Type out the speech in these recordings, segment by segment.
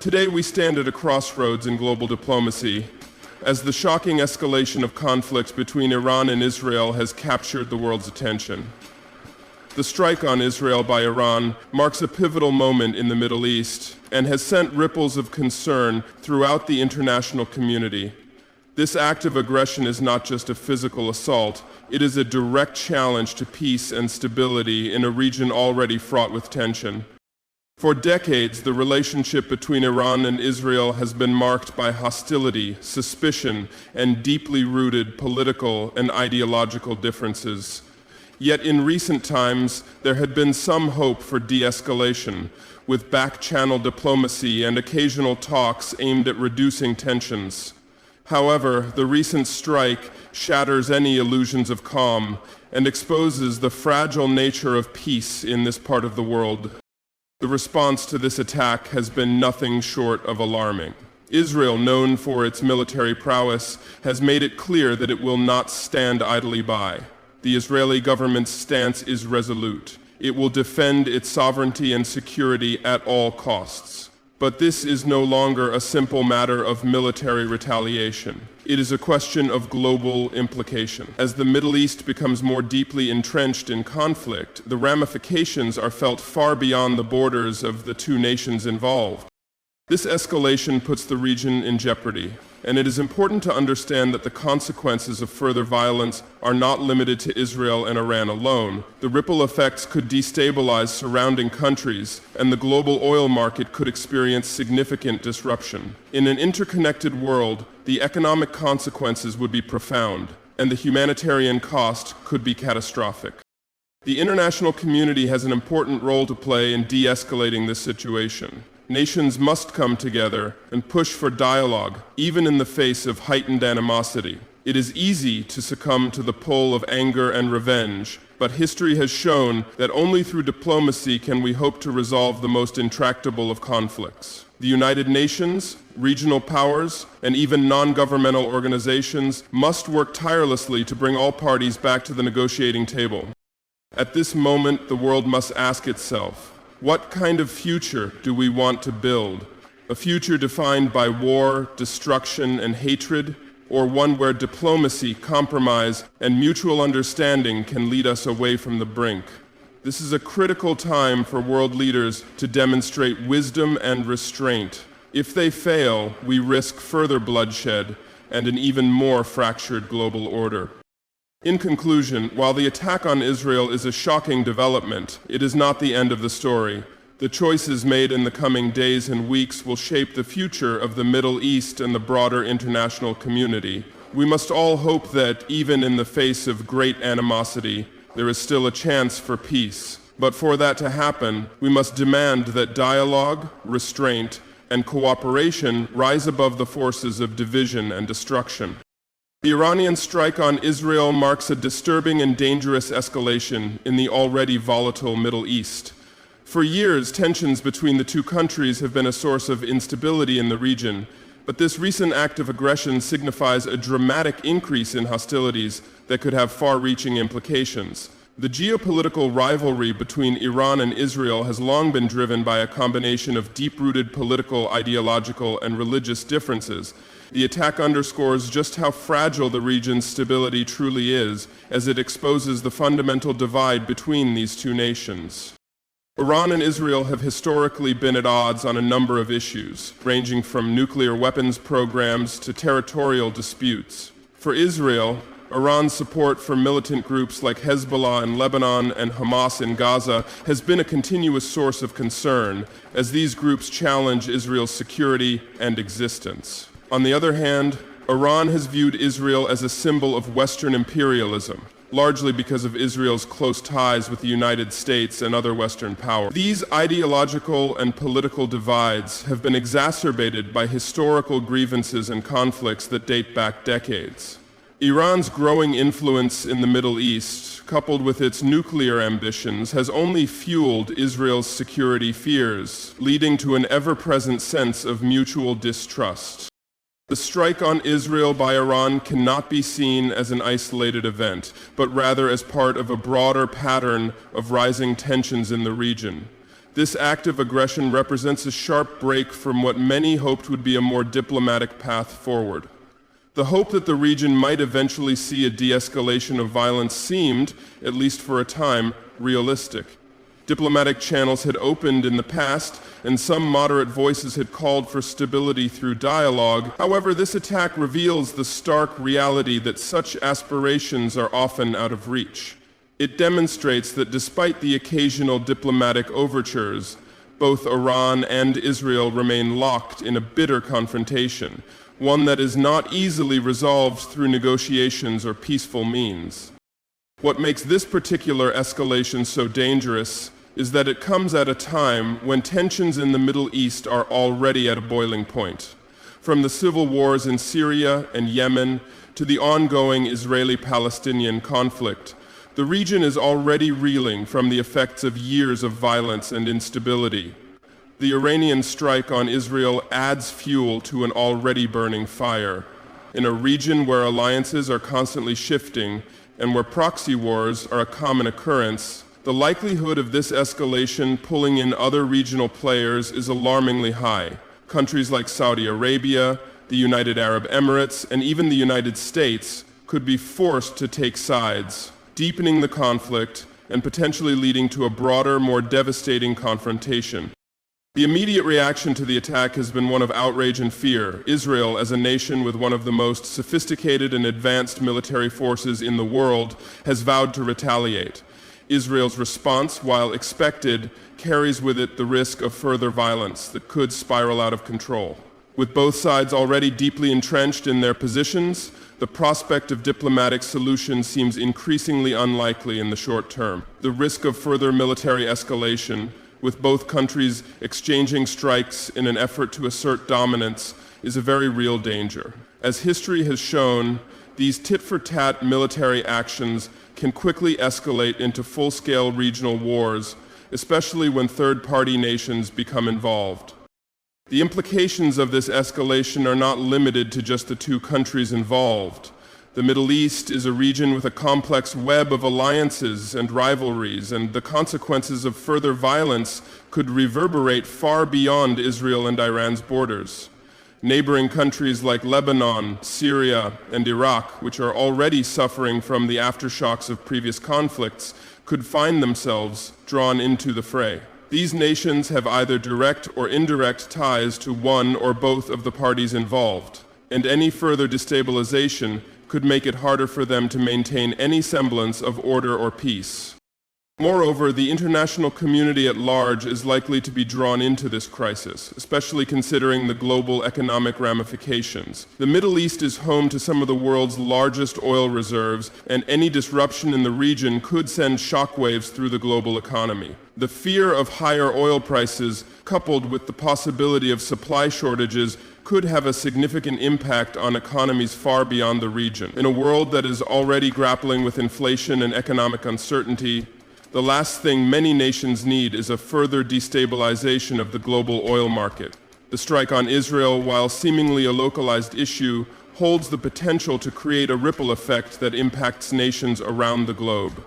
Today we stand at a crossroads in global diplomacy, as the shocking escalation of conflict between Iran and Israel has captured the world's attention. The strike on Israel by Iran marks a pivotal moment in the Middle East and has sent ripples of concern throughout the international community. This act of aggression is not just a physical assault, it is a direct challenge to peace and stability in a region already fraught with tension. For decades, the relationship between Iran and Israel has been marked by hostility, suspicion, and deeply rooted political and ideological differences. Yet in recent times, there had been some hope for de-escalation, with back-channel diplomacy and occasional talks aimed at reducing tensions. However, the recent strike shatters any illusions of calm and exposes the fragile nature of peace in this part of the world. The response to this attack has been nothing short of alarming. Israel, known for its military prowess, has made it clear that it will not stand idly by. The Israeli government's stance is resolute. It will defend its sovereignty and security at all costs. But this is no longer a simple matter of military retaliation. It is a question of global implication. As the Middle East becomes more deeply entrenched in conflict, the ramifications are felt far beyond the borders of the two nations involved. This escalation puts the region in jeopardy, and it is important to understand that the consequences of further violence are not limited to Israel and Iran alone. The ripple effects could destabilize surrounding countries, and the global oil market could experience significant disruption. In an interconnected world, the economic consequences would be profound, and the humanitarian cost could be catastrophic. The international community has an important role to play in de-escalating this situation. Nations must come together and push for dialogue, even in the face of heightened animosity. It is easy to succumb to the pull of anger and revenge, but history has shown that only through diplomacy can we hope to resolve the most intractable of conflicts. The United Nations, regional powers, and even non-governmental organizations must work tirelessly to bring all parties back to the negotiating table. At this moment, the world must ask itself, what kind of future do we want to build? A future defined by war, destruction, and hatred, or one where diplomacy, compromise, and mutual understanding can lead us away from the brink? This is a critical time for world leaders to demonstrate wisdom and restraint. If they fail, we risk further bloodshed and an even more fractured global order. In conclusion, while the attack on Israel is a shocking development, it is not the end of the story. The choices made in the coming days and weeks will shape the future of the Middle East and the broader international community. We must all hope that, even in the face of great animosity, there is still a chance for peace. But for that to happen, we must demand that dialogue, restraint, and cooperation rise above the forces of division and destruction. The Iranian strike on Israel marks a disturbing and dangerous escalation in the already volatile Middle East. For years, tensions between the two countries have been a source of instability in the region, but this recent act of aggression signifies a dramatic increase in hostilities that could have far-reaching implications. The geopolitical rivalry between Iran and Israel has long been driven by a combination of deep-rooted political, ideological, and religious differences. The attack underscores just how fragile the region's stability truly is, as it exposes the fundamental divide between these two nations. Iran and Israel have historically been at odds on a number of issues, ranging from nuclear weapons programs to territorial disputes. For Israel, Iran's support for militant groups like Hezbollah in Lebanon and Hamas in Gaza has been a continuous source of concern, as these groups challenge Israel's security and existence. On the other hand, Iran has viewed Israel as a symbol of Western imperialism, largely because of Israel's close ties with the United States and other Western powers. These ideological and political divides have been exacerbated by historical grievances and conflicts that date back decades. Iran's growing influence in the Middle East, coupled with its nuclear ambitions, has only fueled Israel's security fears, leading to an ever-present sense of mutual distrust. The strike on Israel by Iran cannot be seen as an isolated event, but rather as part of a broader pattern of rising tensions in the region. This act of aggression represents a sharp break from what many hoped would be a more diplomatic path forward. The hope that the region might eventually see a de-escalation of violence seemed, at least for a time, realistic. Diplomatic channels had opened in the past, and some moderate voices had called for stability through dialogue. However, this attack reveals the stark reality that such aspirations are often out of reach. It demonstrates that despite the occasional diplomatic overtures, both Iran and Israel remain locked in a bitter confrontation, one that is not easily resolved through negotiations or peaceful means. What makes this particular escalation so dangerous is that it comes at a time when tensions in the Middle East are already at a boiling point. From the civil wars in Syria and Yemen to the ongoing Israeli-Palestinian conflict, the region is already reeling from the effects of years of violence and instability. The Iranian strike on Israel adds fuel to an already burning fire. In a region where alliances are constantly shifting and where proxy wars are a common occurrence, the likelihood of this escalation pulling in other regional players is alarmingly high. Countries like Saudi Arabia, the United Arab Emirates, and even the United States could be forced to take sides, deepening the conflict and potentially leading to a broader, more devastating confrontation. The immediate reaction to the attack has been one of outrage and fear. Israel, as a nation with one of the most sophisticated and advanced military forces in the world, has vowed to retaliate. Israel's response, while expected, carries with it the risk of further violence that could spiral out of control. With both sides already deeply entrenched in their positions, the prospect of diplomatic solution seems increasingly unlikely in the short term. The risk of further military escalation, with both countries exchanging strikes in an effort to assert dominance, is a very real danger. As history has shown, these tit-for-tat military actions can quickly escalate into full-scale regional wars, especially when third-party nations become involved. The implications of this escalation are not limited to just the two countries involved. The Middle East is a region with a complex web of alliances and rivalries, and the consequences of further violence could reverberate far beyond Israel and Iran's borders. Neighboring countries like Lebanon, Syria, and Iraq, which are already suffering from the aftershocks of previous conflicts, could find themselves drawn into the fray. These nations have either direct or indirect ties to one or both of the parties involved, and any further destabilization could make it harder for them to maintain any semblance of order or peace. Moreover, the international community at large is likely to be drawn into this crisis, especially considering the global economic ramifications. The Middle East is home to some of the world's largest oil reserves, and any disruption in the region could send shockwaves through the global economy. The fear of higher oil prices, coupled with the possibility of supply shortages, could have a significant impact on economies far beyond the region. In a world that is already grappling with inflation and economic uncertainty, the last thing many nations need is a further destabilization of the global oil market. The strike on Israel, while seemingly a localized issue, holds the potential to create a ripple effect that impacts nations around the globe.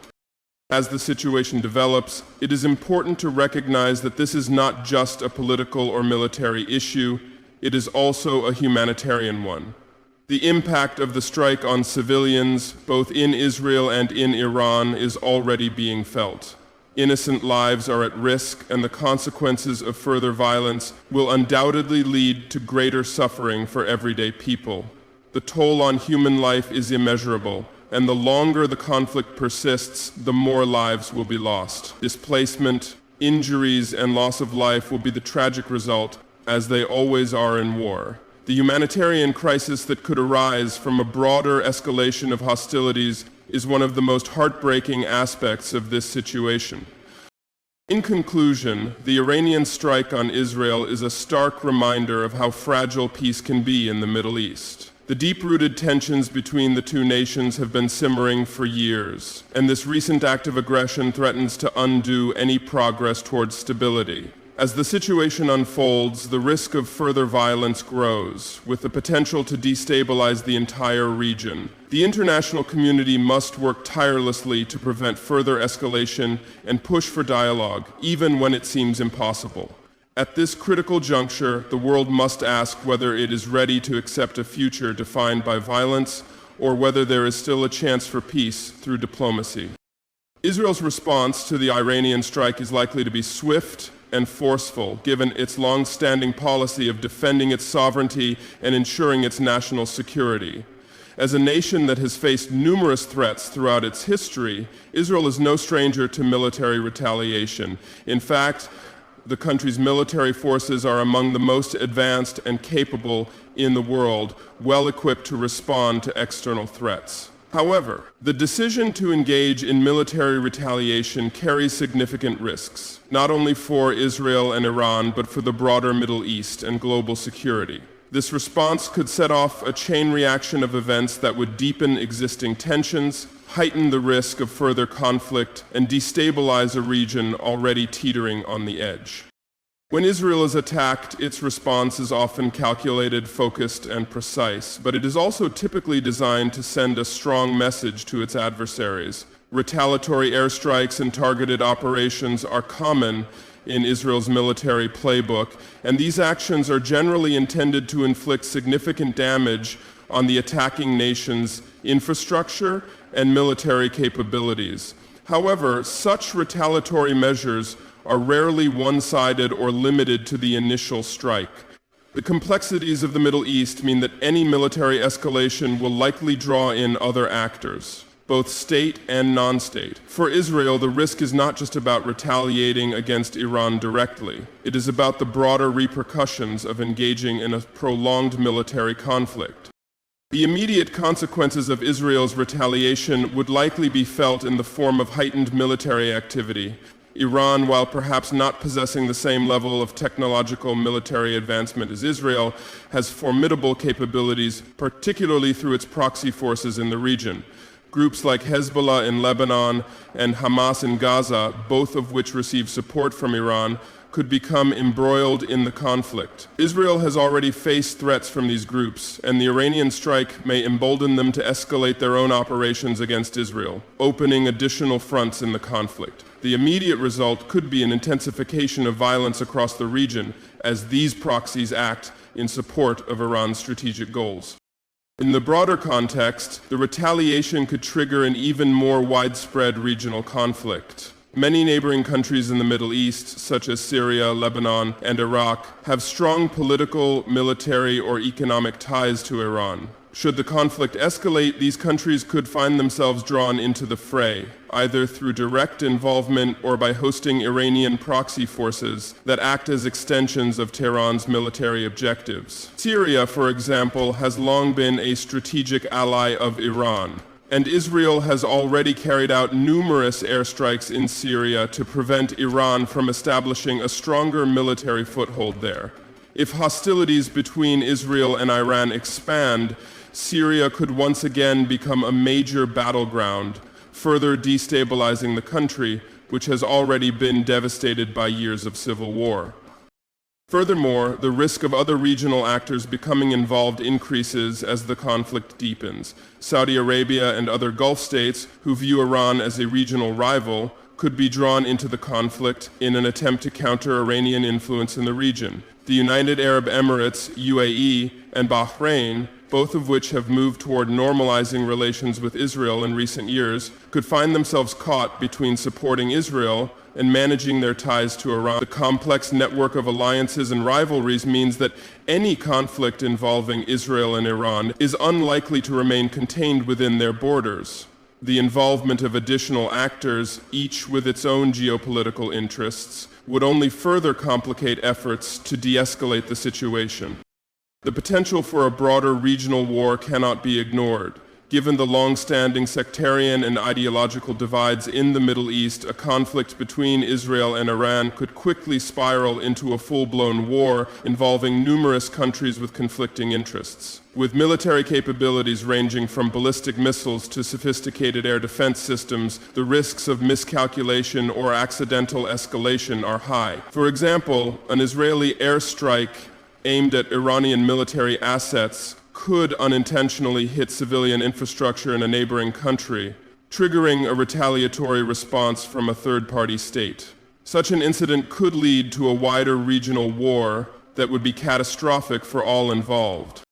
As the situation develops, it is important to recognize that this is not just a political or military issue, it is also a humanitarian one. The impact of the strike on civilians, both in Israel and in Iran, is already being felt. Innocent lives are at risk, and the consequences of further violence will undoubtedly lead to greater suffering for everyday people. The toll on human life is immeasurable, and the longer the conflict persists, the more lives will be lost. Displacement, injuries, and loss of life will be the tragic result, as they always are in war. The humanitarian crisis that could arise from a broader escalation of hostilities is one of the most heartbreaking aspects of this situation. In conclusion, the Iranian strike on Israel is a stark reminder of how fragile peace can be in the Middle East. The deep-rooted tensions between the two nations have been simmering for years, and this recent act of aggression threatens to undo any progress towards stability. As the situation unfolds, the risk of further violence grows, with the potential to destabilize the entire region. The international community must work tirelessly to prevent further escalation and push for dialogue, even when it seems impossible. At this critical juncture, the world must ask whether it is ready to accept a future defined by violence, or whether there is still a chance for peace through diplomacy. Israel's response to the Iranian strike is likely to be swift and forceful, given its long-standing policy of defending its sovereignty and ensuring its national security. As a nation that has faced numerous threats throughout its history, Israel is no stranger to military retaliation. In fact, the country's military forces are among the most advanced and capable in the world, well equipped to respond to external threats. However, the decision to engage in military retaliation carries significant risks, not only for Israel and Iran, but for the broader Middle East and global security. This response could set off a chain reaction of events that would deepen existing tensions, heighten the risk of further conflict, and destabilize a region already teetering on the edge. When Israel is attacked, its response is often calculated, focused, and precise, but it is also typically designed to send a strong message to its adversaries. Retaliatory airstrikes and targeted operations are common in Israel's military playbook, and these actions are generally intended to inflict significant damage on the attacking nation's infrastructure and military capabilities. However, such retaliatory measures are rarely one-sided or limited to the initial strike. The complexities of the Middle East mean that any military escalation will likely draw in other actors, both state and non-state. For Israel, the risk is not just about retaliating against Iran directly. It is about the broader repercussions of engaging in a prolonged military conflict. The immediate consequences of Israel's retaliation would likely be felt in the form of heightened military activity. Iran, while perhaps not possessing the same level of technological military advancement as Israel, has formidable capabilities, particularly through its proxy forces in the region. Groups like Hezbollah in Lebanon and Hamas in Gaza, both of which receive support from Iran, could become embroiled in the conflict. Israel has already faced threats from these groups, and the Iranian strike may embolden them to escalate their own operations against Israel, opening additional fronts in the conflict. The immediate result could be an intensification of violence across the region as these proxies act in support of Iran's strategic goals. In the broader context, the retaliation could trigger an even more widespread regional conflict. Many neighboring countries in the Middle East, such as Syria, Lebanon, and Iraq, have strong political, military, or economic ties to Iran. Should the conflict escalate, these countries could find themselves drawn into the fray, either through direct involvement or by hosting Iranian proxy forces that act as extensions of Tehran's military objectives. Syria, for example, has long been a strategic ally of Iran, and Israel has already carried out numerous airstrikes in Syria to prevent Iran from establishing a stronger military foothold there. If hostilities between Israel and Iran expand, Syria could once again become a major battleground, further destabilizing the country, which has already been devastated by years of civil war. Furthermore, the risk of other regional actors becoming involved increases as the conflict deepens. Saudi Arabia and other Gulf states, who view Iran as a regional rival, could be drawn into the conflict in an attempt to counter Iranian influence in the region. The United Arab Emirates, UAE, and Bahrain, both of which have moved toward normalizing relations with Israel in recent years, could find themselves caught between supporting Israel and managing their ties to Iran. The complex network of alliances and rivalries means that any conflict involving Israel and Iran is unlikely to remain contained within their borders. The involvement of additional actors, each with its own geopolitical interests, would only further complicate efforts to de-escalate the situation. The potential for a broader regional war cannot be ignored, Given the long-standing sectarian and ideological divides in the Middle East, a conflict between Israel and Iran could quickly spiral into a full-blown war involving numerous countries with conflicting interests. With military capabilities ranging from ballistic missiles to sophisticated air defense systems, the risks of miscalculation or accidental escalation are high. For example, an Israeli airstrike aimed at Iranian military assets could unintentionally hit civilian infrastructure in a neighboring country, triggering a retaliatory response from a third-party state. Such an incident could lead to a wider regional war that would be catastrophic for all involved.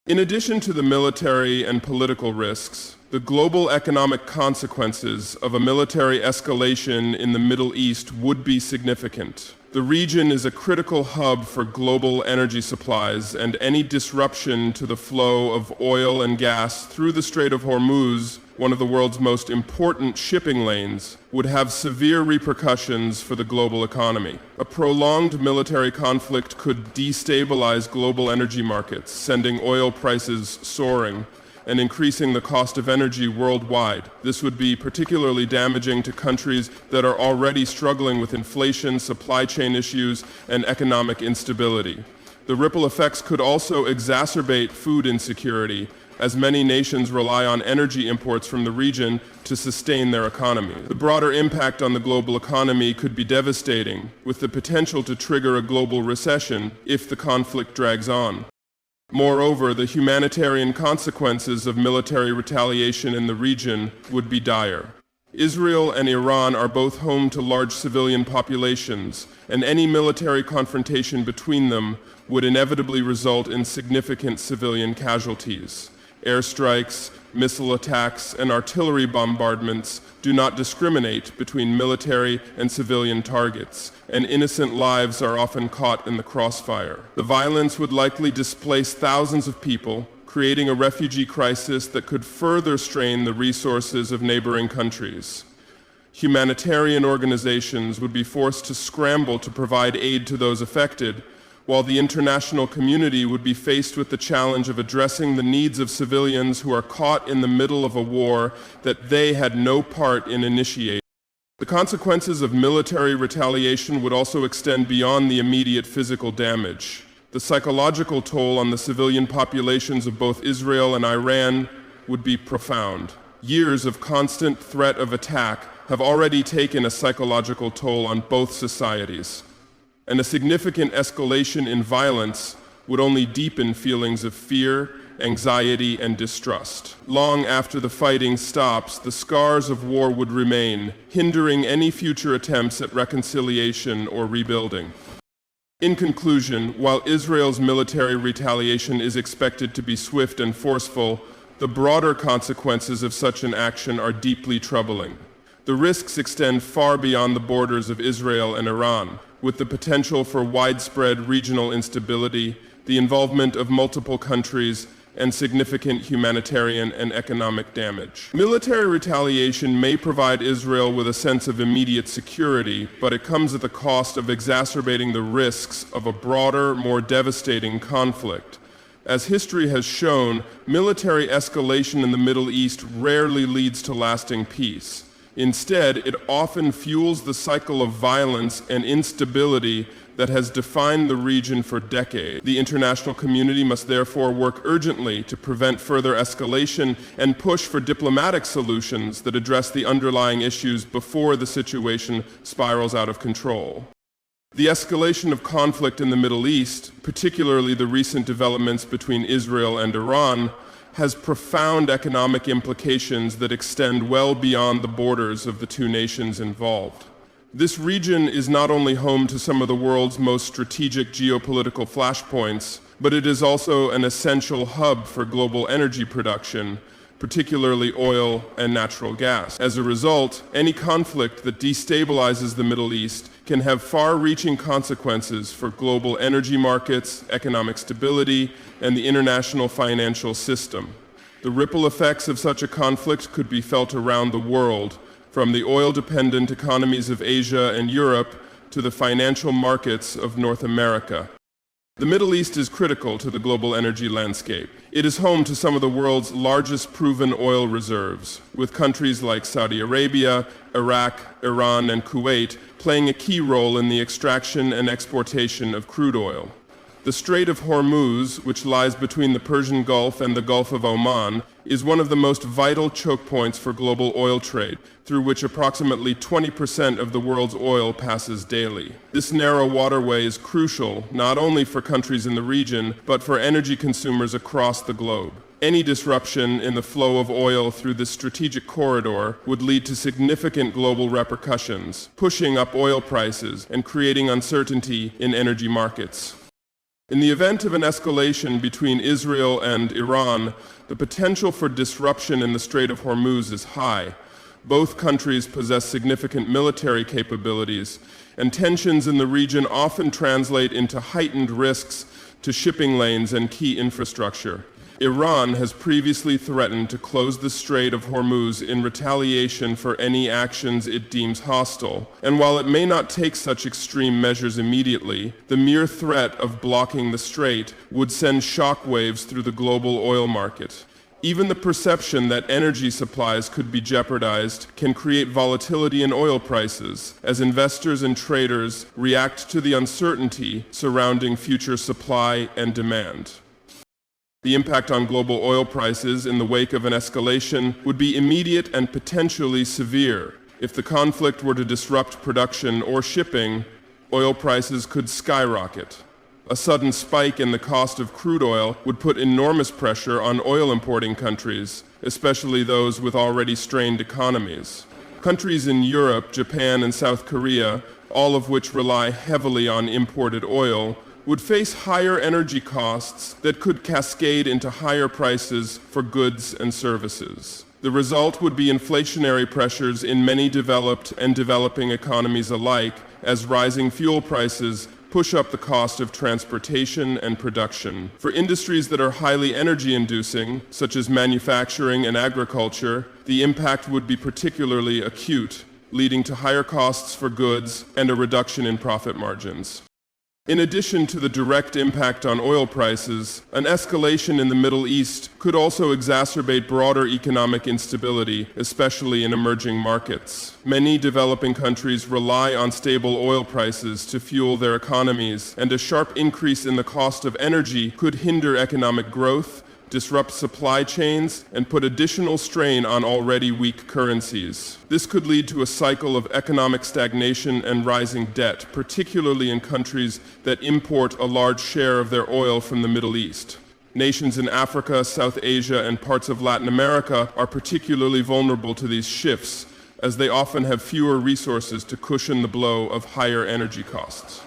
In addition to the military and political risks, the global economic consequences of a military escalation in the Middle East would be significant. The region is a critical hub for global energy supplies, and any disruption to the flow of oil and gas through the Strait of Hormuz, one of the world's most important shipping lanes, would have severe repercussions for the global economy. A prolonged military conflict could destabilize global energy markets, sending oil prices soaring and increasing the cost of energy worldwide. This would be particularly damaging to countries that are already struggling with inflation, supply chain issues, and economic instability. The ripple effects could also exacerbate food insecurity, as many nations rely on energy imports from the region to sustain their economy. The broader impact on the global economy could be devastating, with the potential to trigger a global recession if the conflict drags on. Moreover, the humanitarian consequences of military retaliation in the region would be dire. Israel and Iran are both home to large civilian populations, and any military confrontation between them would inevitably result in significant civilian casualties. Airstrikes, missile attacks, and artillery bombardments do not discriminate between military and civilian targets, and innocent lives are often caught in the crossfire. The violence would likely displace thousands of people, creating a refugee crisis that could further strain the resources of neighboring countries. Humanitarian organizations would be forced to scramble to provide aid to those affected, while the international community would be faced with the challenge of addressing the needs of civilians who are caught in the middle of a war that they had no part in initiating. The consequences of military retaliation would also extend beyond the immediate physical damage. The psychological toll on the civilian populations of both Israel and Iran would be profound. Years of constant threat of attack have already taken a psychological toll on both societies, and a significant escalation in violence would only deepen feelings of fear, anxiety, and distrust. Long after the fighting stops, the scars of war would remain, hindering any future attempts at reconciliation or rebuilding. In conclusion, while Israel's military retaliation is expected to be swift and forceful, the broader consequences of such an action are deeply troubling. The risks extend far beyond the borders of Israel and Iran, with the potential for widespread regional instability, the involvement of multiple countries, and significant humanitarian and economic damage. Military retaliation may provide Israel with a sense of immediate security, but it comes at the cost of exacerbating the risks of a broader, more devastating conflict. As history has shown, military escalation in the Middle East rarely leads to lasting peace. Instead, it often fuels the cycle of violence and instability that has defined the region for decades. The international community must therefore work urgently to prevent further escalation and push for diplomatic solutions that address the underlying issues before the situation spirals out of control. The escalation of conflict in the Middle East, particularly the recent developments between Israel and Iran, has profound economic implications that extend well beyond the borders of the two nations involved. This region is not only home to some of the world's most strategic geopolitical flashpoints, but it is also an essential hub for global energy production, particularly oil and natural gas. As a result, any conflict that destabilizes the Middle East can have far-reaching consequences for global energy markets, economic stability, and the international financial system. The ripple effects of such a conflict could be felt around the world, from the oil-dependent economies of Asia and Europe to the financial markets of North America. The Middle East is critical to the global energy landscape. It is home to some of the world's largest proven oil reserves, with countries like Saudi Arabia, Iraq, Iran, and Kuwait playing a key role in the extraction and exportation of crude oil. The Strait of Hormuz, which lies between the Persian Gulf and the Gulf of Oman, is one of the most vital choke points for global oil trade, through which approximately 20% of the world's oil passes daily. This narrow waterway is crucial not only for countries in the region, but for energy consumers across the globe. Any disruption in the flow of oil through this strategic corridor would lead to significant global repercussions, pushing up oil prices and creating uncertainty in energy markets. In the event of an escalation between Israel and Iran, the potential for disruption in the Strait of Hormuz is high. Both countries possess significant military capabilities, and tensions in the region often translate into heightened risks to shipping lanes and key infrastructure. Iran has previously threatened to close the Strait of Hormuz in retaliation for any actions it deems hostile, and while it may not take such extreme measures immediately, the mere threat of blocking the strait would send shockwaves through the global oil market. Even the perception that energy supplies could be jeopardized can create volatility in oil prices as investors and traders react to the uncertainty surrounding future supply and demand. The impact on global oil prices in the wake of an escalation would be immediate and potentially severe. If the conflict were to disrupt production or shipping, oil prices could skyrocket. A sudden spike in the cost of crude oil would put enormous pressure on oil importing countries, especially those with already strained economies. Countries in Europe, Japan, and South Korea, all of which rely heavily on imported oil, would face higher energy costs that could cascade into higher prices for goods and services. The result would be inflationary pressures in many developed and developing economies alike, as rising fuel prices push up the cost of transportation and production. For industries that are highly energy-inducing, such as manufacturing and agriculture, the impact would be particularly acute, leading to higher costs for goods and a reduction in profit margins. In addition to the direct impact on oil prices, an escalation in the Middle East could also exacerbate broader economic instability, especially in emerging markets. Many developing countries rely on stable oil prices to fuel their economies, and a sharp increase in the cost of energy could hinder economic growth, disrupt supply chains, and put additional strain on already weak currencies. This could lead to a cycle of economic stagnation and rising debt, particularly in countries that import a large share of their oil from the Middle East. Nations in Africa, South Asia, and parts of Latin America are particularly vulnerable to these shifts, as they often have fewer resources to cushion the blow of higher energy costs.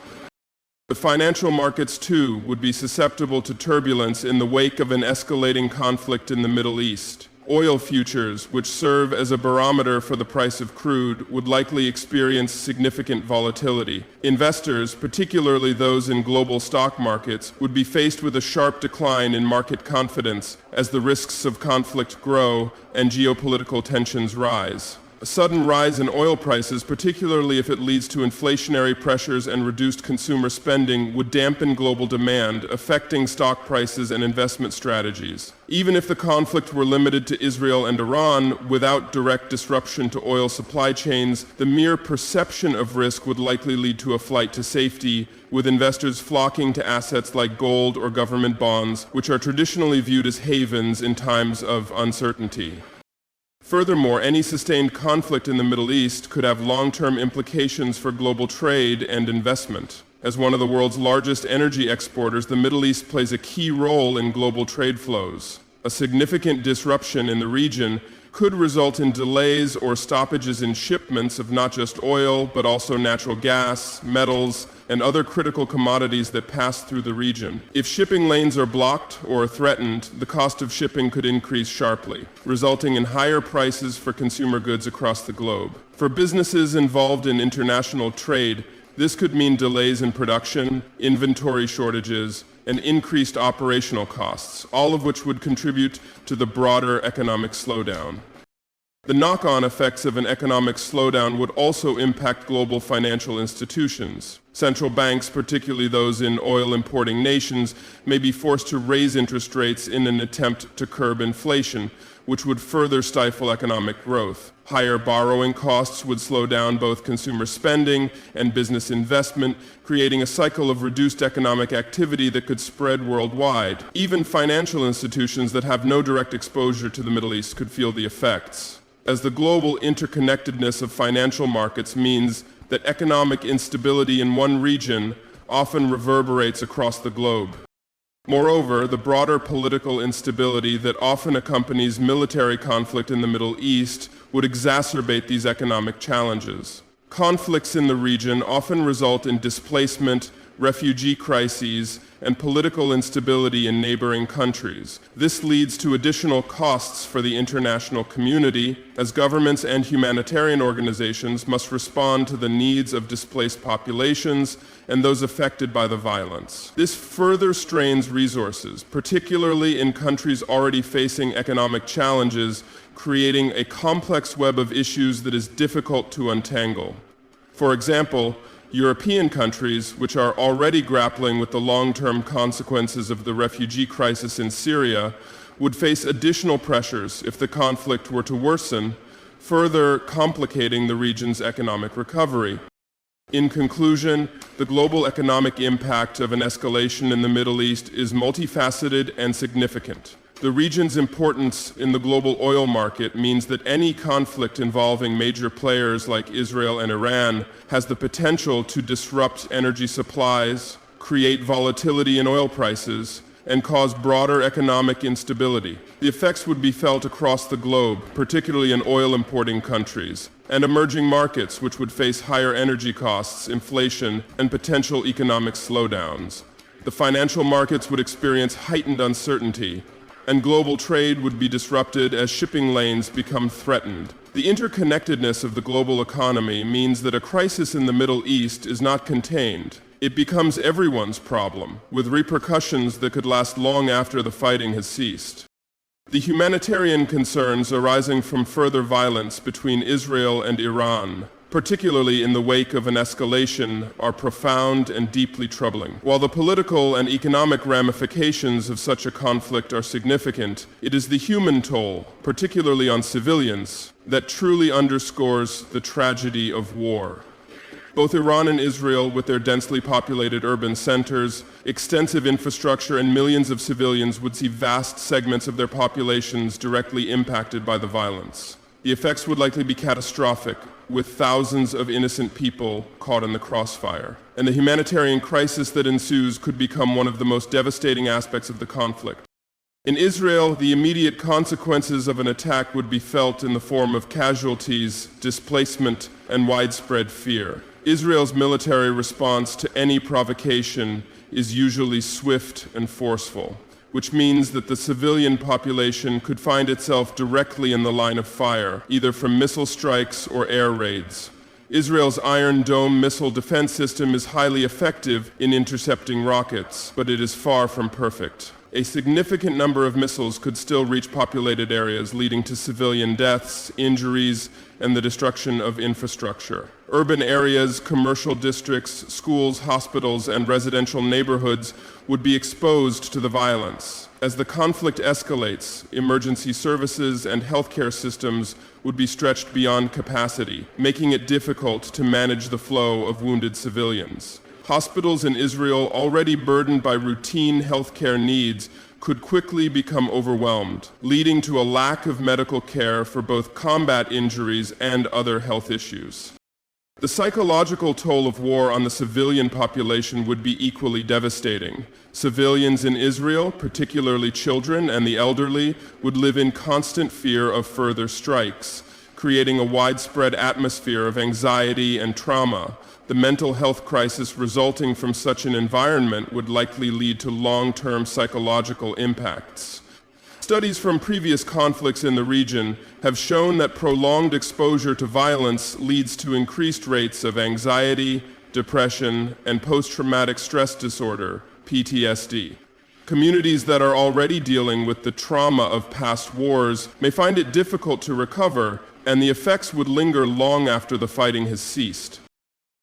The financial markets, too, would be susceptible to turbulence in the wake of an escalating conflict in the Middle East. Oil futures, which serve as a barometer for the price of crude, would likely experience significant volatility. Investors, particularly those in global stock markets, would be faced with a sharp decline in market confidence as the risks of conflict grow and geopolitical tensions rise. A sudden rise in oil prices, particularly if it leads to inflationary pressures and reduced consumer spending, would dampen global demand, affecting stock prices and investment strategies. Even if the conflict were limited to Israel and Iran, without direct disruption to oil supply chains, the mere perception of risk would likely lead to a flight to safety, with investors flocking to assets like gold or government bonds, which are traditionally viewed as havens in times of uncertainty. Furthermore, any sustained conflict in the Middle East could have long-term implications for global trade and investment. As one of the world's largest energy exporters, the Middle East plays a key role in global trade flows. A significant disruption in the region could result in delays or stoppages in shipments of not just oil, but also natural gas, metals, and other critical commodities that pass through the region. If shipping lanes are blocked or threatened, the cost of shipping could increase sharply, resulting in higher prices for consumer goods across the globe. For businesses involved in international trade, this could mean delays in production, inventory shortages, and increased operational costs, all of which would contribute to the broader economic slowdown. The knock-on effects of an economic slowdown would also impact global financial institutions. Central banks, particularly those in oil-importing nations, may be forced to raise interest rates in an attempt to curb inflation, which would further stifle economic growth. Higher borrowing costs would slow down both consumer spending and business investment, creating a cycle of reduced economic activity that could spread worldwide. Even financial institutions that have no direct exposure to the Middle East could feel the effects, as the global interconnectedness of financial markets means that economic instability in one region often reverberates across the globe. Moreover, the broader political instability that often accompanies military conflict in the Middle East would exacerbate these economic challenges. Conflicts in the region often result in displacement, refugee crises, and political instability in neighboring countries. This leads to additional costs for the international community, as governments and humanitarian organizations must respond to the needs of displaced populations and those affected by the violence. This further strains resources, particularly in countries already facing economic challenges, creating a complex web of issues that is difficult to untangle. For example, European countries, which are already grappling with the long-term consequences of the refugee crisis in Syria, would face additional pressures if the conflict were to worsen, further complicating the region's economic recovery. In conclusion, the global economic impact of an escalation in the Middle East is multifaceted and significant. The region's importance in the global oil market means that any conflict involving major players like Israel and Iran has the potential to disrupt energy supplies, create volatility in oil prices, and cause broader economic instability. The effects would be felt across the globe, particularly in oil-importing countries, and emerging markets which would face higher energy costs, inflation, and potential economic slowdowns. The financial markets would experience heightened uncertainty, and global trade would be disrupted as shipping lanes become threatened. The interconnectedness of the global economy means that a crisis in the Middle East is not contained. It becomes everyone's problem, with repercussions that could last long after the fighting has ceased. The humanitarian concerns arising from further violence between Israel and Iran, particularly in the wake of an escalation, are profound and deeply troubling. While the political and economic ramifications of such a conflict are significant, it is the human toll, particularly on civilians, that truly underscores the tragedy of war. Both Iran and Israel, with their densely populated urban centers, extensive infrastructure, and millions of civilians, would see vast segments of their populations directly impacted by the violence. The effects would likely be catastrophic, with thousands of innocent people caught in the crossfire. And the humanitarian crisis that ensues could become one of the most devastating aspects of the conflict. In Israel, the immediate consequences of an attack would be felt in the form of casualties, displacement, and widespread fear. Israel's military response to any provocation is usually swift and forceful, which means that the civilian population could find itself directly in the line of fire, either from missile strikes or air raids. Israel's Iron Dome missile defense system is highly effective in intercepting rockets, but it is far from perfect. A significant number of missiles could still reach populated areas, leading to civilian deaths, injuries, and the destruction of infrastructure. Urban areas, commercial districts, schools, hospitals, and residential neighborhoods would be exposed to the violence. As the conflict escalates, emergency services and healthcare systems would be stretched beyond capacity, making it difficult to manage the flow of wounded civilians. Hospitals in Israel, already burdened by routine healthcare needs, could quickly become overwhelmed, leading to a lack of medical care for both combat injuries and other health issues. The psychological toll of war on the civilian population would be equally devastating. Civilians in Israel, particularly children and the elderly, would live in constant fear of further strikes, creating a widespread atmosphere of anxiety and trauma. The mental health crisis resulting from such an environment would likely lead to long-term psychological impacts. Studies from previous conflicts in the region have shown that prolonged exposure to violence leads to increased rates of anxiety, depression, and post-traumatic stress disorder, PTSD. Communities that are already dealing with the trauma of past wars may find it difficult to recover, and the effects would linger long after the fighting has ceased.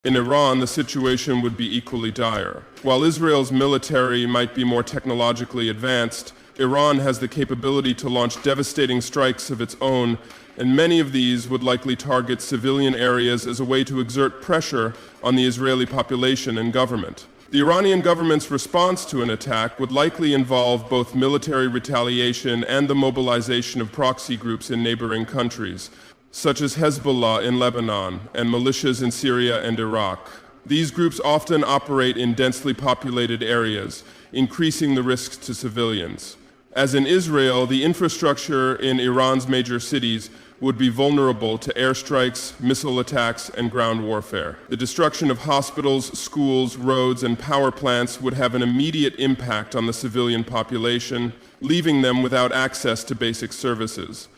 In Iran, the situation would be equally dire. While Israel's military might be more technologically advanced, Iran has the capability to launch devastating strikes of its own, and many of these would likely target civilian areas as a way to exert pressure on the Israeli population and government. The Iranian government's response to an attack would likely involve both military retaliation and the mobilization of proxy groups in neighboring countries, such as Hezbollah in Lebanon and militias in Syria and Iraq. These groups often operate in densely populated areas, increasing the risks to civilians. As in Israel, the infrastructure in Iran's major cities would be vulnerable to airstrikes, missile attacks, and ground warfare. The destruction of hospitals, schools, roads, and power plants would have an immediate impact on the civilian population, leaving them without access to basic services.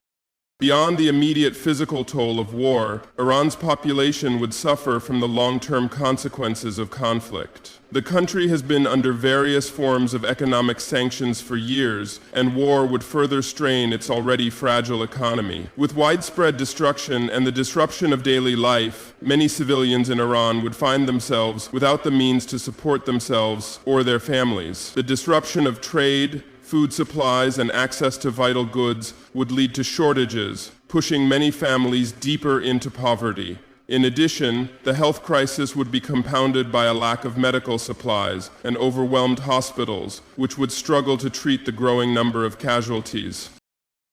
Beyond the immediate physical toll of war, Iran's population would suffer from the long-term consequences of conflict. The country has been under various forms of economic sanctions for years, and war would further strain its already fragile economy. With widespread destruction and the disruption of daily life, many civilians in Iran would find themselves without the means to support themselves or their families. The disruption of trade, food supplies, and access to vital goods would lead to shortages, pushing many families deeper into poverty. In addition, the health crisis would be compounded by a lack of medical supplies and overwhelmed hospitals, which would struggle to treat the growing number of casualties.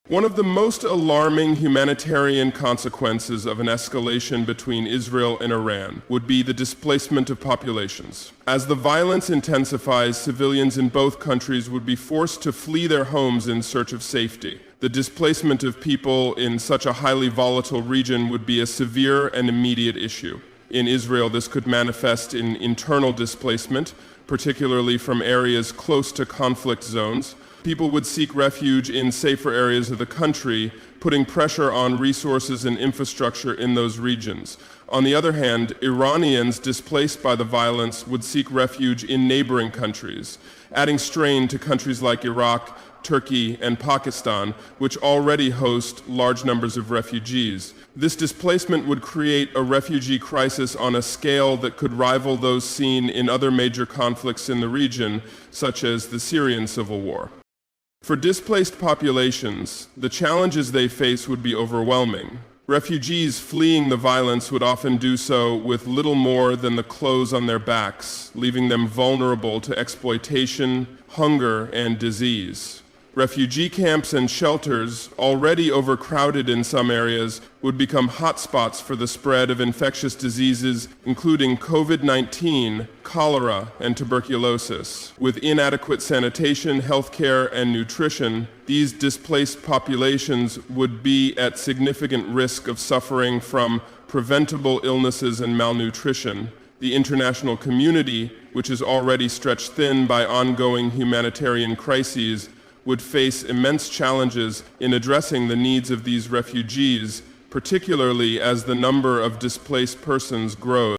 One of the most alarming humanitarian consequences of an escalation between Israel and Iran would be the displacement of populations. As the violence intensifies, civilians in both countries would be forced to flee their homes in search of safety. The displacement of people in such a highly volatile region would be a severe and immediate issue. In Israel, this could manifest in internal displacement, particularly from areas close to conflict zones. People would seek refuge in safer areas of the country, putting pressure on resources and infrastructure in those regions. On the other hand, Iranians displaced by the violence would seek refuge in neighboring countries, adding strain to countries like Iraq, Turkey, and Pakistan, which already host large numbers of refugees. This displacement would create a refugee crisis on a scale that could rival those seen in other major conflicts in the region, such as the Syrian civil war. For displaced populations, the challenges they face would be overwhelming. Refugees fleeing the violence would often do so with little more than the clothes on their backs, leaving them vulnerable to exploitation, hunger, and disease. Refugee camps and shelters, already overcrowded in some areas, would become hotspots for the spread of infectious diseases, including COVID-19, cholera, and tuberculosis. With inadequate sanitation, healthcare, and nutrition, these displaced populations would be at significant risk of suffering from preventable illnesses and malnutrition. The international community, which is already stretched thin by ongoing humanitarian crises, would face immense challenges in addressing the needs of these refugees, particularly as the number of displaced persons grows.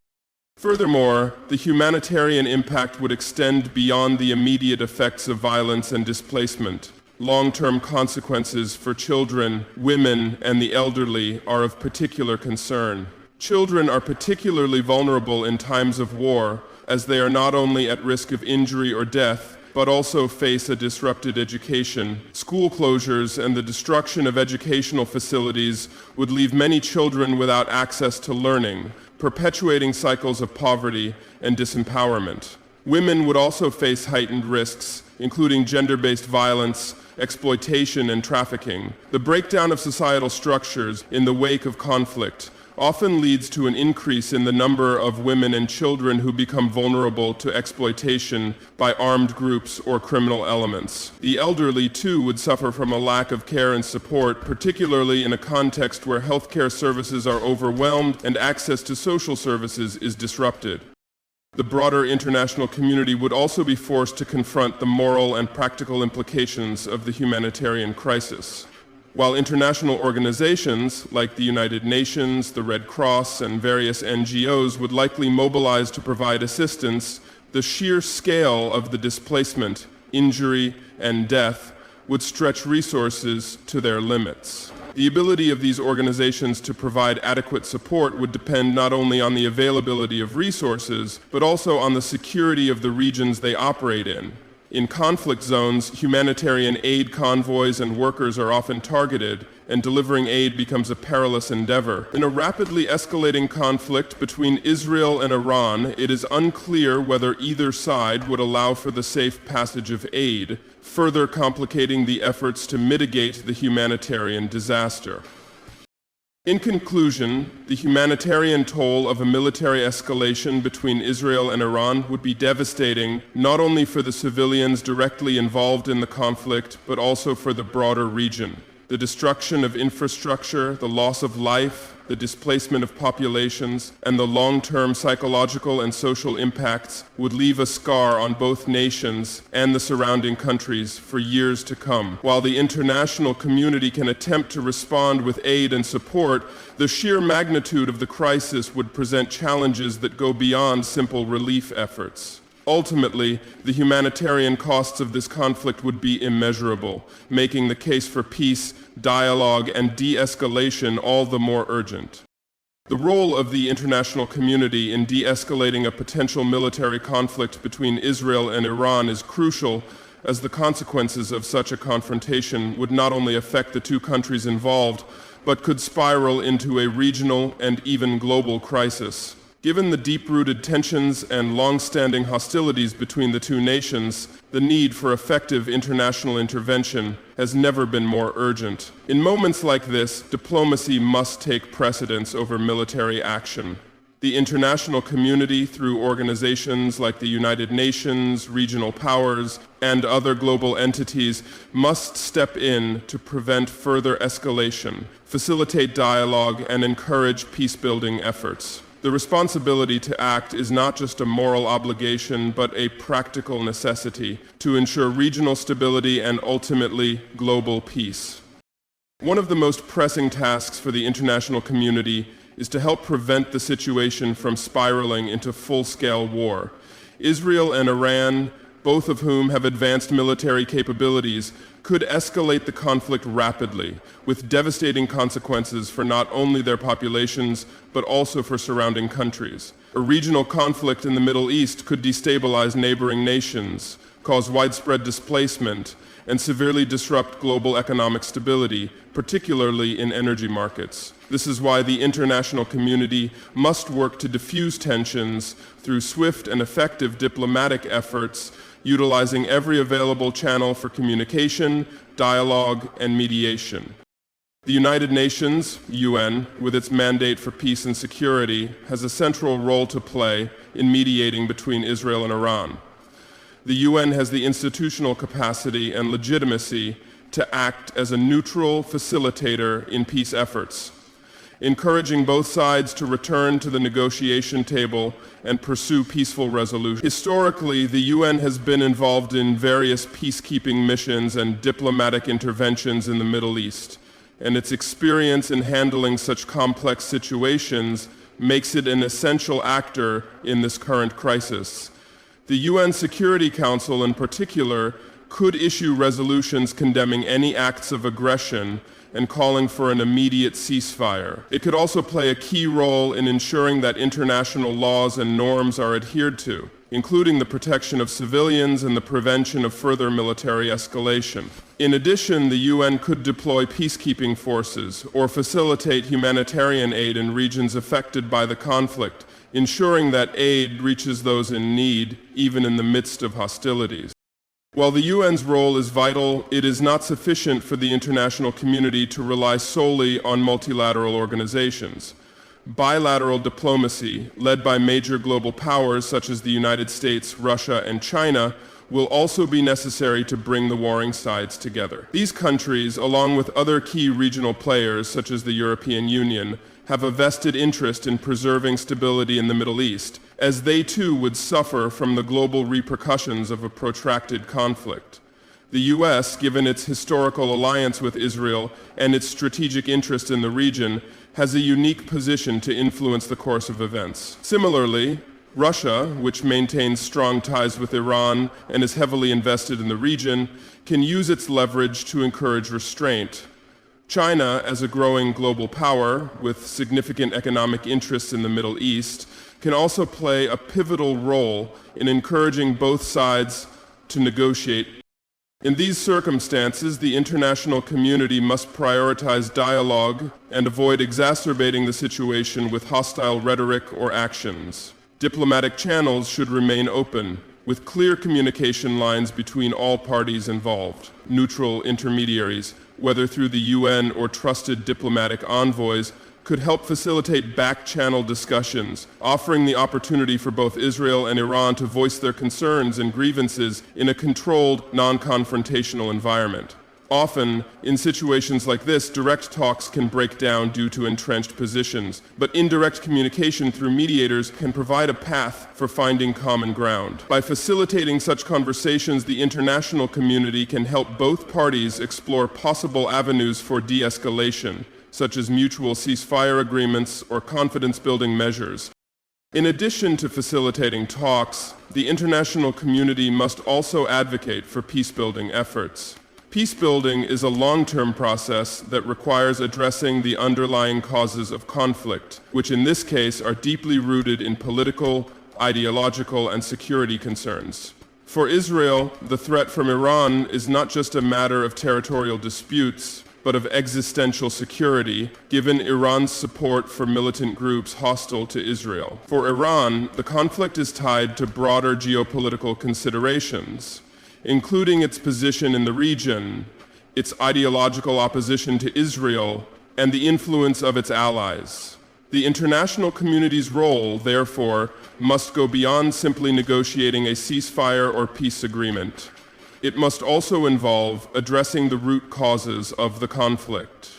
Furthermore, the humanitarian impact would extend beyond the immediate effects of violence and displacement. Long-term consequences for children, women, and the elderly are of particular concern. Children are particularly vulnerable in times of war, as they are not only at risk of injury or death, but also face a disrupted education. School closures and the destruction of educational facilities would leave many children without access to learning, perpetuating cycles of poverty and disempowerment. Women would also face heightened risks, including gender-based violence, exploitation, and trafficking. The breakdown of societal structures in the wake of conflict often leads to an increase in the number of women and children who become vulnerable to exploitation by armed groups or criminal elements. The elderly, too, would suffer from a lack of care and support, particularly in a context where healthcare services are overwhelmed and access to social services is disrupted. The broader international community would also be forced to confront the moral and practical implications of the humanitarian crisis. While international organizations like the United Nations, the Red Cross, and various NGOs would likely mobilize to provide assistance, the sheer scale of the displacement injury, and death would stretch resources to their limits. The ability of these organizations to provide adequate support would depend not only on the availability of resources, but also on the security of the regions they operate in. In conflict zones, humanitarian aid convoys and workers are often targeted, and delivering aid becomes a perilous endeavor. In a rapidly escalating conflict between Israel and Iran, it is unclear whether either side would allow for the safe passage of aid, further complicating the efforts to mitigate the humanitarian disaster. In conclusion, the humanitarian toll of a military escalation between Israel and Iran would be devastating, not only for the civilians directly involved in the conflict, but also for the broader region. The destruction of infrastructure, the loss of life, the displacement of populations, and the long-term psychological and social impacts would leave a scar on both nations and the surrounding countries for years to come. While the international community can attempt to respond with aid and support, the sheer magnitude of the crisis would present challenges that go beyond simple relief efforts. Ultimately, the humanitarian costs of this conflict would be immeasurable, making the case for peace, dialogue, and de-escalation all the more urgent. The role of the international community in de-escalating a potential military conflict between Israel and Iran is crucial, as the consequences of such a confrontation would not only affect the two countries involved, but could spiral into a regional and even global crisis. Given the deep-rooted tensions and long-standing hostilities between the two nations, the need for effective international intervention has never been more urgent. In moments like this, diplomacy must take precedence over military action. The international community, through organizations like the United Nations, regional powers, and other global entities, must step in to prevent further escalation, facilitate dialogue, and encourage peace-building efforts. The responsibility to act is not just a moral obligation, but a practical necessity to ensure regional stability and ultimately global peace. One of the most pressing tasks for the international community is to help prevent the situation from spiraling into full-scale war. Israel and Iran, both of whom have advanced military capabilities, could escalate the conflict rapidly, with devastating consequences for not only their populations, but also for surrounding countries. A regional conflict in the Middle East could destabilize neighboring nations, cause widespread displacement, and severely disrupt global economic stability, particularly in energy markets. This is why the international community must work to diffuse tensions through swift and effective diplomatic efforts, utilizing every available channel for communication, dialogue, and mediation. The United Nations, UN, with its mandate for peace and security, has a central role to play in mediating between Israel and Iran. The UN has the institutional capacity and legitimacy to act as a neutral facilitator in peace efforts, encouraging both sides to return to the negotiation table and pursue peaceful resolution. Historically, the UN has been involved in various peacekeeping missions and diplomatic interventions in the Middle East, and its experience in handling such complex situations makes it an essential actor in this current crisis. The UN Security Council, in particular, could issue resolutions condemning any acts of aggression and calling for an immediate ceasefire. It could also play a key role in ensuring that international laws and norms are adhered to, including the protection of civilians and the prevention of further military escalation. In addition, the UN could deploy peacekeeping forces or facilitate humanitarian aid in regions affected by the conflict, ensuring that aid reaches those in need, even in the midst of hostilities. While the UN's role is vital, it is not sufficient for the international community to rely solely on multilateral organizations. Bilateral diplomacy, led by major global powers such as the United States, Russia, and China, will also be necessary to bring the warring sides together. These countries, along with other key regional players such as the European Union, have a vested interest in preserving stability in the Middle East, as they too would suffer from the global repercussions of a protracted conflict. The US, given its historical alliance with Israel and its strategic interest in the region, has a unique position to influence the course of events. Similarly, Russia, which maintains strong ties with Iran and is heavily invested in the region, can use its leverage to encourage restraint. China, as a growing global power with significant economic interests in the Middle East, can also play a pivotal role in encouraging both sides to negotiate. In these circumstances, the international community must prioritize dialogue and avoid exacerbating the situation with hostile rhetoric or actions. Diplomatic channels should remain open, with clear communication lines between all parties involved. Neutral intermediaries, whether through the UN or trusted diplomatic envoys, could help facilitate back-channel discussions, offering the opportunity for both Israel and Iran to voice their concerns and grievances in a controlled, non-confrontational environment. Often, in situations like this, direct talks can break down due to entrenched positions, but indirect communication through mediators can provide a path for finding common ground. By facilitating such conversations, the international community can help both parties explore possible avenues for de-escalation, such as mutual ceasefire agreements or confidence-building measures. In addition to facilitating talks, the international community must also advocate for peace-building efforts. Peace-building is a long-term process that requires addressing the underlying causes of conflict, which in this case are deeply rooted in political, ideological, and security concerns. For Israel, the threat from Iran is not just a matter of territorial disputes, but of existential security, given Iran's support for militant groups hostile to Israel. For Iran, the conflict is tied to broader geopolitical considerations, including its position in the region, its ideological opposition to Israel, and the influence of its allies. The international community's role, therefore, must go beyond simply negotiating a ceasefire or peace agreement. It must also involve addressing the root causes of the conflict.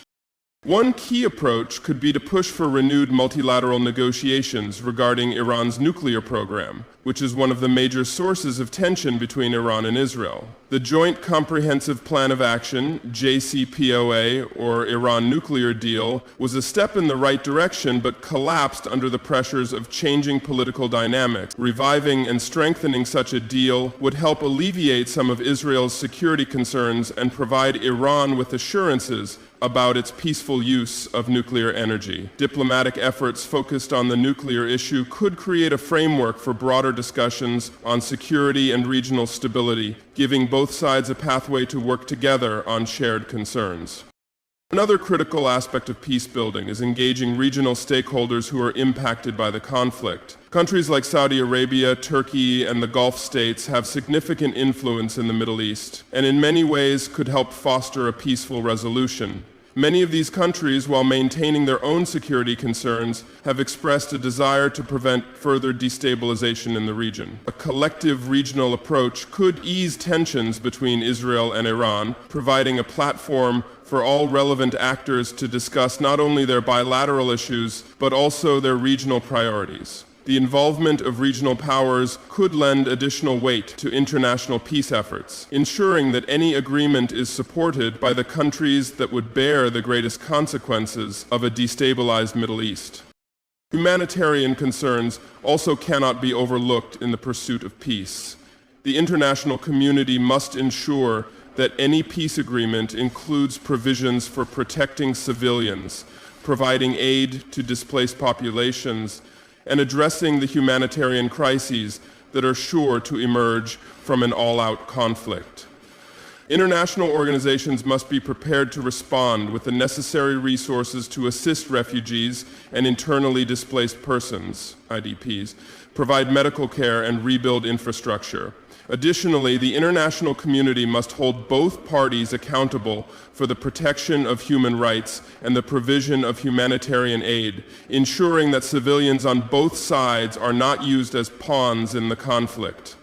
One key approach could be to push for renewed multilateral negotiations regarding Iran's nuclear program, which is one of the major sources of tension between Iran and Israel. The Joint Comprehensive Plan of Action, JCPOA, or Iran nuclear deal, was a step in the right direction but collapsed under the pressures of changing political dynamics. Reviving and strengthening such a deal would help alleviate some of Israel's security concerns and provide Iran with assurances about its peaceful use of nuclear energy. Diplomatic efforts focused on the nuclear issue could create a framework for broader discussions on security and regional stability, giving both sides a pathway to work together on shared concerns. Another critical aspect of peace building is engaging regional stakeholders who are impacted by the conflict. Countries like Saudi Arabia, Turkey, and the Gulf states have significant influence in the Middle East, and in many ways could help foster a peaceful resolution. Many of these countries, while maintaining their own security concerns, have expressed a desire to prevent further destabilization in the region. A collective regional approach could ease tensions between Israel and Iran, providing a platform for all relevant actors to discuss not only their bilateral issues, but also their regional priorities. The involvement of regional powers could lend additional weight to international peace efforts, ensuring that any agreement is supported by the countries that would bear the greatest consequences of a destabilized Middle East. Humanitarian concerns also cannot be overlooked in the pursuit of peace. The international community must ensure that any peace agreement includes provisions for protecting civilians, providing aid to displaced populations, and addressing the humanitarian crises that are sure to emerge from an all-out conflict. International organizations must be prepared to respond with the necessary resources to assist refugees and internally displaced persons, IDPs, provide medical care, and rebuild infrastructure. Additionally, the international community must hold both parties accountable for the protection of human rights and the provision of humanitarian aid, ensuring that civilians on both sides are not used as pawns in the conflict.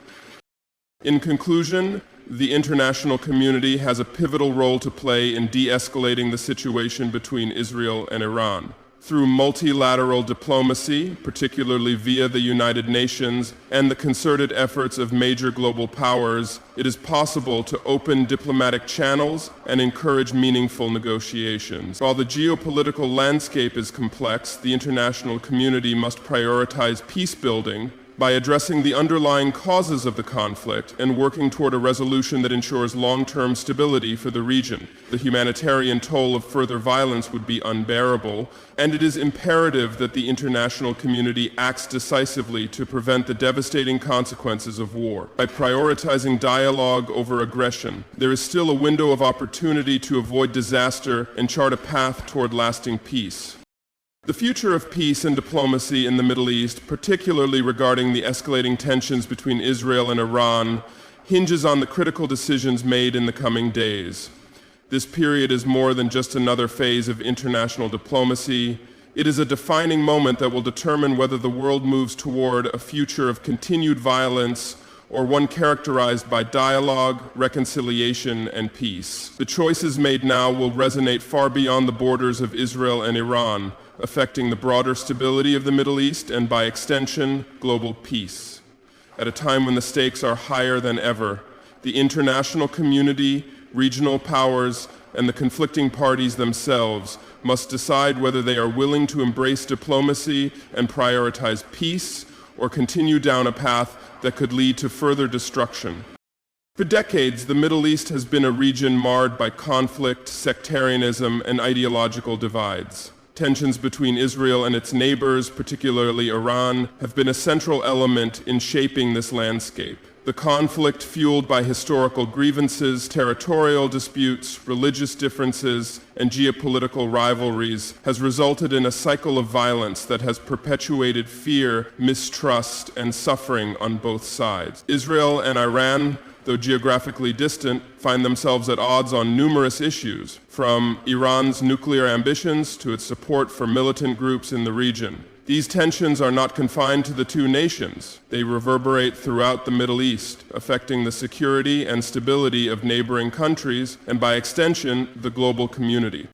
In conclusion, the international community has a pivotal role to play in de-escalating the situation between Israel and Iran. Through multilateral diplomacy, particularly via the United Nations and the concerted efforts of major global powers, it is possible to open diplomatic channels and encourage meaningful negotiations. While the geopolitical landscape is complex, the international community must prioritize peace building by addressing the underlying causes of the conflict and working toward a resolution that ensures long-term stability for the region. The humanitarian toll of further violence would be unbearable, and it is imperative that the international community acts decisively to prevent the devastating consequences of war. By prioritizing dialogue over aggression, there is still a window of opportunity to avoid disaster and chart a path toward lasting peace. The future of peace and diplomacy in the Middle East, particularly regarding the escalating tensions between Israel and Iran, hinges on the critical decisions made in the coming days. This period is more than just another phase of international diplomacy. It is a defining moment that will determine whether the world moves toward a future of continued violence or one characterized by dialogue, reconciliation, and peace. The choices made now will resonate far beyond the borders of Israel and Iran, affecting the broader stability of the Middle East and, by extension, global peace. At a time when the stakes are higher than ever, the international community, regional powers, and the conflicting parties themselves must decide whether they are willing to embrace diplomacy and prioritize peace or continue down a path that could lead to further destruction. For decades, the Middle East has been a region marred by conflict, sectarianism, and ideological divides. Tensions between Israel and its neighbors, particularly Iran, have been a central element in shaping this landscape. The conflict, fueled by historical grievances, territorial disputes, religious differences, and geopolitical rivalries, has resulted in a cycle of violence that has perpetuated fear, mistrust, and suffering on both sides. Israel and Iran, though geographically distant, find themselves at odds on numerous issues, from Iran's nuclear ambitions to its support for militant groups in the region. These tensions are not confined to the two nations. They reverberate throughout the Middle East, affecting the security and stability of neighboring countries and, by extension, the global community.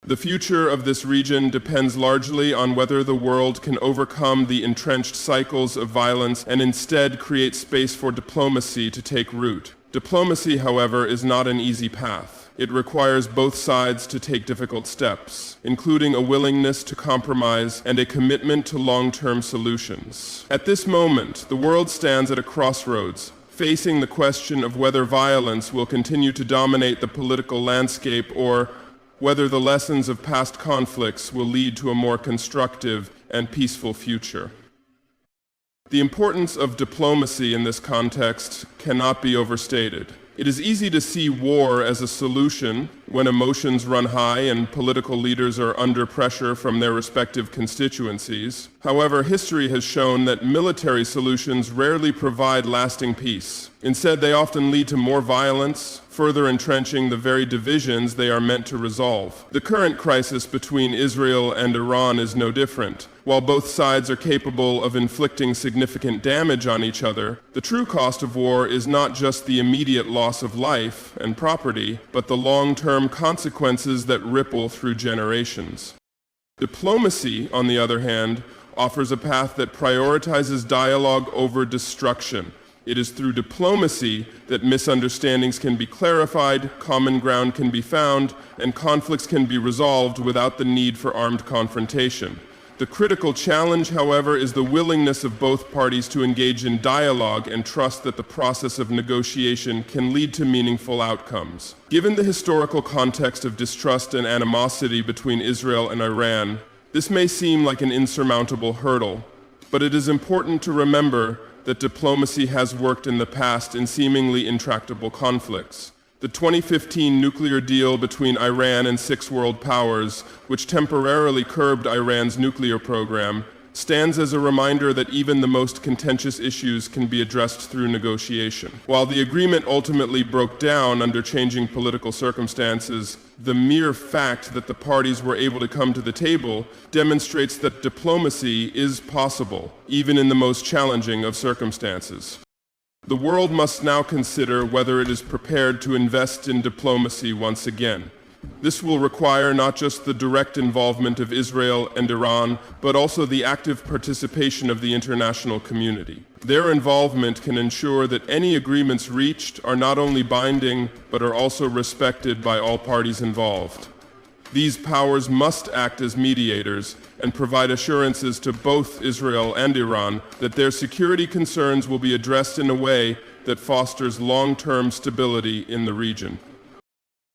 The future of this region depends largely on whether the world can overcome the entrenched cycles of violence and instead create space for diplomacy to take root. Diplomacy, however, is not an easy path. It requires both sides to take difficult steps, including a willingness to compromise and a commitment to long-term solutions. At this moment, the world stands at a crossroads, facing the question of whether violence will continue to dominate the political landscape or whether the lessons of past conflicts will lead to a more constructive and peaceful future. The importance of diplomacy in this context cannot be overstated. It is easy to see war as a solution when emotions run high and political leaders are under pressure from their respective constituencies. However, history has shown that military solutions rarely provide lasting peace. Instead, they often lead to more violence, further entrenching the very divisions they are meant to resolve. The current crisis between Israel and Iran is no different. While both sides are capable of inflicting significant damage on each other, the true cost of war is not just the immediate loss of life and property, but the long-term consequences that ripple through generations. Diplomacy, on the other hand, offers a path that prioritizes dialogue over destruction. It is through diplomacy that misunderstandings can be clarified, common ground can be found, and conflicts can be resolved without the need for armed confrontation. The critical challenge, however, is the willingness of both parties to engage in dialogue and trust that the process of negotiation can lead to meaningful outcomes. Given the historical context of distrust and animosity between Israel and Iran, this may seem like an insurmountable hurdle, but it is important to remember that diplomacy has worked in the past in seemingly intractable conflicts. The 2015 nuclear deal between Iran and 6 world powers, which temporarily curbed Iran's nuclear program, stands as a reminder that even the most contentious issues can be addressed through negotiation. While the agreement ultimately broke down under changing political circumstances, the mere fact that the parties were able to come to the table demonstrates that diplomacy is possible, even in the most challenging of circumstances. The world must now consider whether it is prepared to invest in diplomacy once again. This will require not just the direct involvement of Israel and Iran, but also the active participation of the international community. Their involvement can ensure that any agreements reached are not only binding, but are also respected by all parties involved. These powers must act as mediators, and provide assurances to both Israel and Iran that their security concerns will be addressed in a way that fosters long-term stability in the region.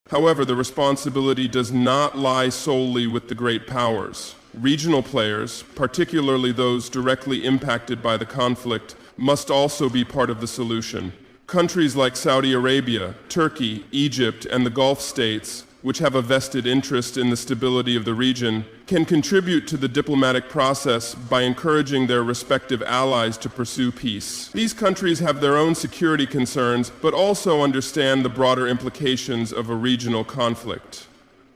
However, the responsibility does not lie solely with the great powers. Regional players, particularly those directly impacted by the conflict, must also be part of the solution. Countries like Saudi Arabia, Turkey, Egypt, and the Gulf states, which have a vested interest in the stability of the region, can contribute to the diplomatic process by encouraging their respective allies to pursue peace. These countries have their own security concerns, but also understand the broader implications of a regional conflict.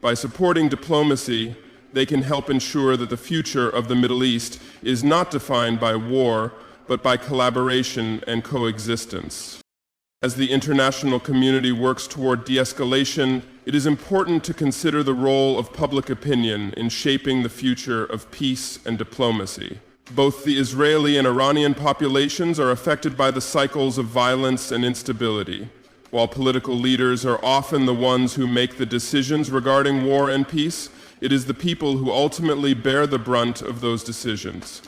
By supporting diplomacy, they can help ensure that the future of the Middle East is not defined by war, but by collaboration and coexistence. As the international community works toward de-escalation, it is important to consider the role of public opinion in shaping the future of peace and diplomacy. Both the Israeli and Iranian populations are affected by the cycles of violence and instability. While political leaders are often the ones who make the decisions regarding war and peace, it is the people who ultimately bear the brunt of those decisions.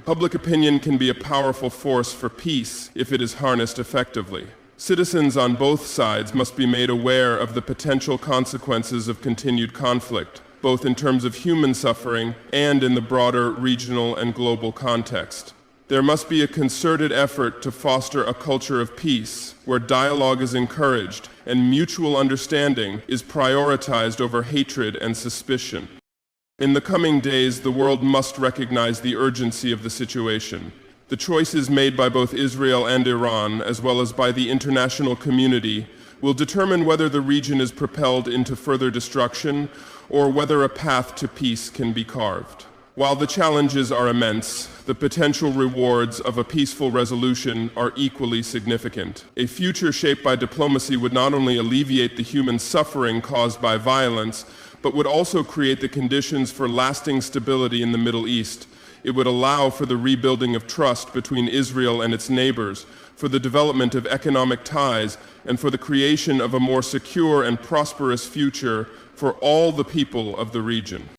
Public opinion can be a powerful force for peace if it is harnessed effectively. Citizens on both sides must be made aware of the potential consequences of continued conflict, both in terms of human suffering and in the broader regional and global context. There must be a concerted effort to foster a culture of peace, where dialogue is encouraged and mutual understanding is prioritized over hatred and suspicion. In the coming days, the world must recognize the urgency of the situation. The choices made by both Israel and Iran, as well as by the international community, will determine whether the region is propelled into further destruction or whether a path to peace can be carved. While the challenges are immense, the potential rewards of a peaceful resolution are equally significant. A future shaped by diplomacy would not only alleviate the human suffering caused by violence, but would also create the conditions for lasting stability in the Middle East. It would allow for the rebuilding of trust between Israel and its neighbors, for the development of economic ties, and for the creation of a more secure and prosperous future for all the people of the region.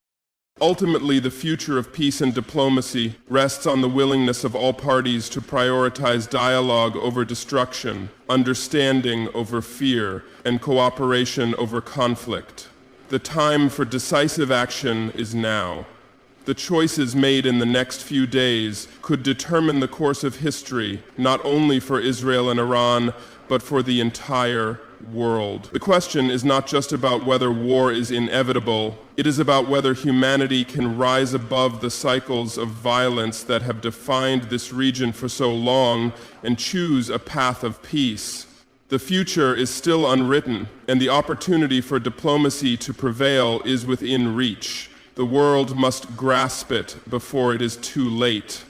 Ultimately, the future of peace and diplomacy rests on the willingness of all parties to prioritize dialogue over destruction, understanding over fear, and cooperation over conflict. The time for decisive action is now. The choices made in the next few days could determine the course of history, not only for Israel and Iran, but for the entire world. The question is not just about whether war is inevitable, it is about whether humanity can rise above the cycles of violence that have defined this region for so long and choose a path of peace. The future is still unwritten, and the opportunity for diplomacy to prevail is within reach. The world must grasp it before it is too late.